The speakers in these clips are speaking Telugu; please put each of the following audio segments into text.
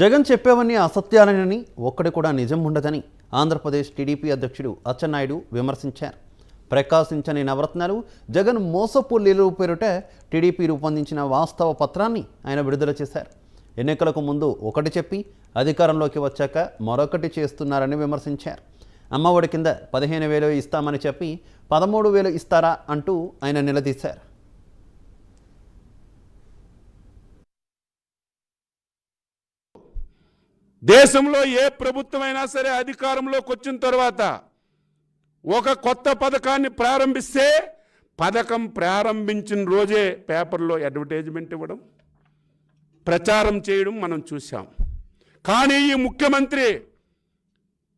జగన్ చెప్పేవన్నీ అసత్యాలనని ఒక్కడి కూడా నిజం ఉండదని ఆంధ్రప్రదేశ్ టీడీపీ అధ్యక్షుడు అచ్చెన్నాయుడు విమర్శించారు. ప్రకాశించని నవరత్నాలు, జగన్ మోసపు లీలల పేరుట టీడీపీ రూపొందించిన వాస్తవ పత్రాన్ని ఆయన విడుదల చేశారు. ఎన్నికలకు ముందు ఒకటి చెప్పి అధికారంలోకి వచ్చాక మరొకటి చేస్తున్నారని విమర్శించారు. అమ్మఒడి కింద 15,000 ఇస్తామని చెప్పి 13,000 ఇస్తారా అంటూ ఆయన నిలదీశారు. దేశంలో ఏ ప్రభుత్వమైనా సరే అధికారంలోకి వచ్చిన తర్వాత ఒక కొత్త పథకాన్ని ప్రారంభిస్తే పథకం ప్రారంభించిన రోజే పేపర్లో అడ్వర్టైజ్మెంట్ ఇవ్వడం, ప్రచారం చేయడం మనం చూసాం. కానీ ఈ ముఖ్యమంత్రి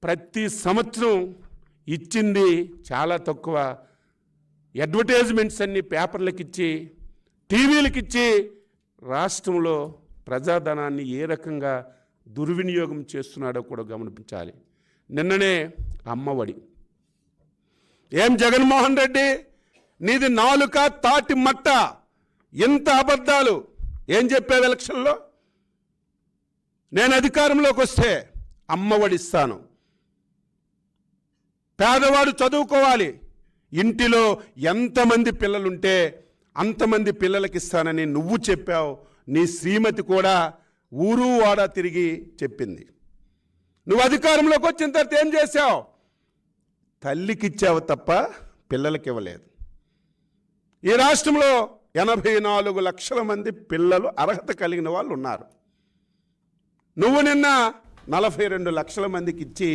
ప్రతి సంవత్సరం ఇచ్చింది చాలా తక్కువ. అడ్వర్టైజ్మెంట్స్ అన్ని పేపర్లకు ఇచ్చి, టీవీలకు ఇచ్చి రాష్ట్రంలో ప్రజాధనాన్ని ఏ రకంగా దుర్వినియోగం చేస్తున్నాడో కూడా గమనించాలి. నిన్ననే అమ్మఒడి. ఏం జగన్మోహన్ రెడ్డి, నీది నాలుక తాటి మట్ట, ఎంత అబద్ధాలు ఏం చెప్పావు ఎలక్షన్లో? నేను అధికారంలోకి వస్తే అమ్మఒడి ఇస్తాను, పేదవాడు చదువుకోవాలి, ఇంటిలో ఎంతమంది పిల్లలుంటే అంతమంది పిల్లలకి ఇస్తానని నువ్వు చెప్పావు. నీ శ్రీమతి కూడా ఊరు వాడ తిరిగి చెప్పింది. నువ్వు అధికారంలోకి వచ్చిన తర్వాత ఏం చేశావు? తల్లికి ఇచ్చావు తప్ప పిల్లలకి ఇవ్వలేదు. ఈ రాష్ట్రంలో 84 లక్షల మంది పిల్లలు అర్హత కలిగిన వాళ్ళు ఉన్నారు. నువ్వు నిన్న 42 లక్షల మందికి ఇచ్చి